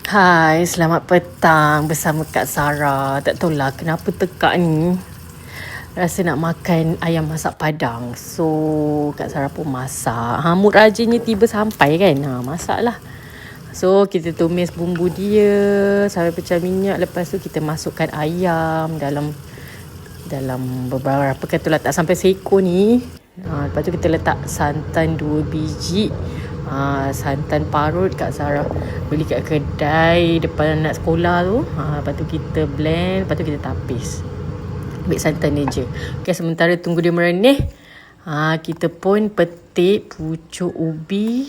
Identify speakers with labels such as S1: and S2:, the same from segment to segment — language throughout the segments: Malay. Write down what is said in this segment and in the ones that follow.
S1: Hai, selamat petang bersama Kak Sarah. Tak tahulah kenapa tekak ni rasa nak makan ayam masak Padang. So, Kak Sarah pun masak. Mood rajinnya tiba sampai kan. Masaklah. So, kita tumis bumbu dia sampai pecah minyak. Lepas tu kita masukkan ayam dalam beberapa kata tak sampai seekor ni. Lepas tu kita letak santan 2 biji. Santan parut Kak Sarah beli kat kedai depan anak sekolah tu. Lepas tu kita blend, lepas tu kita tapis. Ambil santan dia je. Okay, sementara tunggu dia merenih, kita pun petik pucuk ubi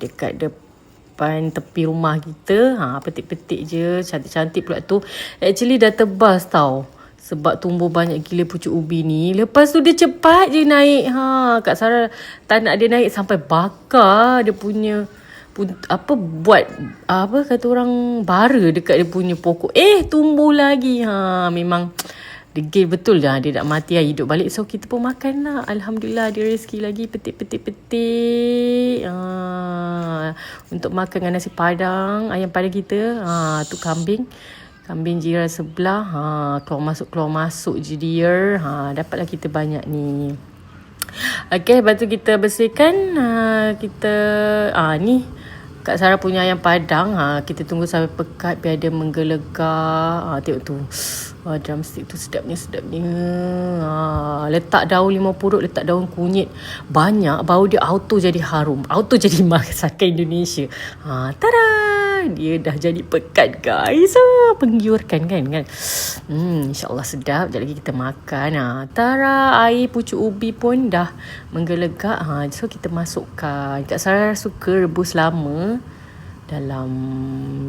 S1: dekat depan tepi rumah kita. Petik-petik je, cantik-cantik pula tu. Actually dah tebas tau, sebab tumbuh banyak gila pucuk ubi ni. Lepas tu dia cepat je naik. Kak Sarah tak nak dia naik sampai bakar dia punya kata orang, bara dekat dia punya pokok. Tumbuh lagi. Memang degil betul je. Dia tak mati hidup balik. So kita pun makan lah. Alhamdulillah ada rezeki lagi. Petik. Untuk makan dengan nasi padang, ayam padang kita. Tu kambing jiran sebelah. Keluar masuk je dia. Dapatlah kita banyak ni. Okay, lepas tu kita bersihkan. Ni Kak Sarah punya ayam padang. Kita tunggu sampai pekat biar dia menggelegar. Tengok tu. Drumstick tu sedapnya. Letak daun limau purut, letak daun kunyit banyak, bau dia auto jadi harum, auto jadi masakan Indonesia. Tada! Dia dah jadi pekat guys. Penggiurkan kan. InsyaAllah sedap. Sekejap lagi kita makan. Tara, air pucuk ubi pun dah menggelegak. So kita masukkan. Kak Sarah suka rebus lama, dalam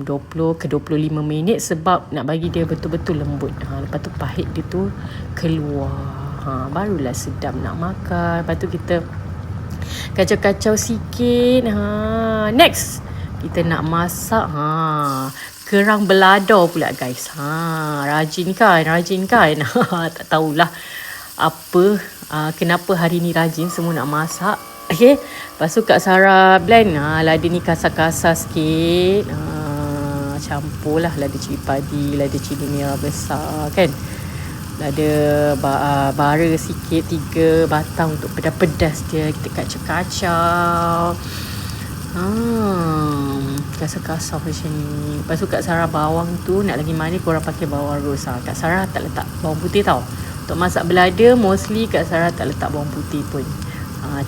S1: 20 ke 25 minit, sebab nak bagi dia betul-betul lembut. Lepas tu pahit dia tu keluar. Barulah sedap nak makan. Lepas tu kita kacau-kacau sikit. Next kita nak masak kerang belada pula guys. Rajin kan. Tak tahulah kenapa hari ni rajin semua nak masak. Okay, lepas tu Kak Sarah blend lada ni kasar-kasar sikit. Campur lah lada cili padi, lada cili merah besar kan, lada bara sikit, 3 batang untuk pedas-pedas dia. Kita kacau-kacau kasar-kasar macam ni. Lepas tu Kak Sarah bawang tu nak lagi manis, korang pakai bawang ros. Kak Sarah tak letak bawang putih tau. Untuk masak belada mostly Kak Sarah tak letak bawang putih pun.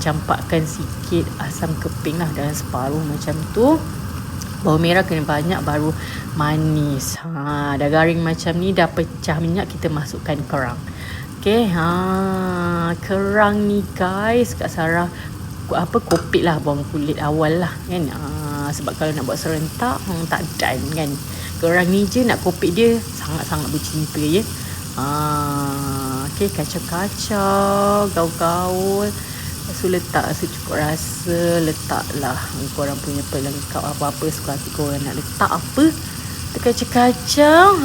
S1: Campakkan sikit asam keping lah, dalam separuh macam tu. Bawang merah kena banyak baru manis. Dah garing macam ni, dah pecah minyak, kita masukkan kerang. Okay, kerang ni guys, Kak Sarah kopit lah bawang kulit awal lah kan. Sebab kalau nak buat serentak tak done kan. Kerang ni je nak kopit dia sangat-sangat bercinta ya. Okay, kacau-kacau, gaul-gaul. Lepas tu letak secukup rasa. Letaklah korang punya pelengkap apa-apa suka hati korang nak letak apa. Kacau-kacau.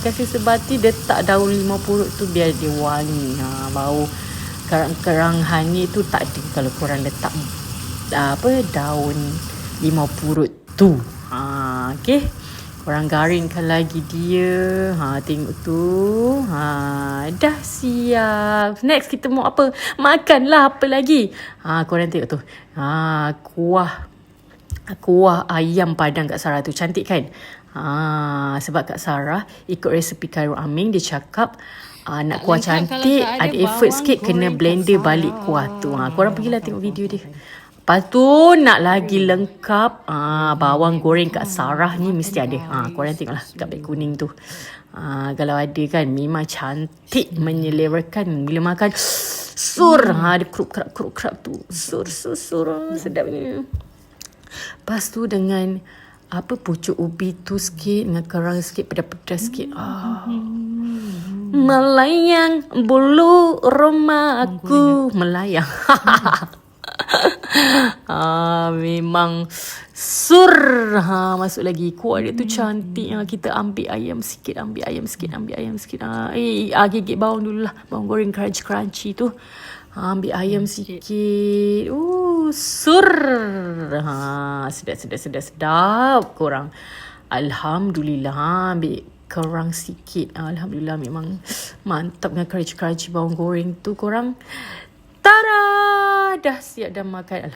S1: Kasih sebati, letak daun limau purut tu biar dia wangi. Bau kerang hanyir tu tak ada kalau korang letak daun limau purut tu. Okay, korang garingkan lagi dia. Tengok tu. Dah siap. Next kita mau apa? Makanlah apa lagi. Korang tengok tu. Kuah ayam padang Kak Sarah tu cantik kan? Sebab Kak Sarah ikut resepi Khairul Aming. Dia cakap nak kuah cantik, ada effort sikit, kena blender balik kuah tu. Korang pergilah tengok video dia. Lepas tu nak lagi lengkap, bawang goreng Kak Sarah ni mesti ada. Korang tengoklah kat beg kuning tu. Kalau ada kan memang cantik, menyelerakan. Bila makan ada kerup-kerup tu. Sedapnya. Lepas tu dengan pucuk ubi tu sikit, dengan kerang sikit, pedas-pedas sikit. Melayang bulu rumahku. Melayang. Memang masuk lagi. Kuah dia tu cantik. Kita ambil ayam sikit. Gigit bawang dulu lah. Bawang goreng crunchy tu. Ambil ayam sikit. Sur. Sedap korang. Alhamdulillah. Ambil korang sikit. Alhamdulillah, memang mantap dengan crunchy bawang goreng tu korang. Tada! Dah siap dah makan.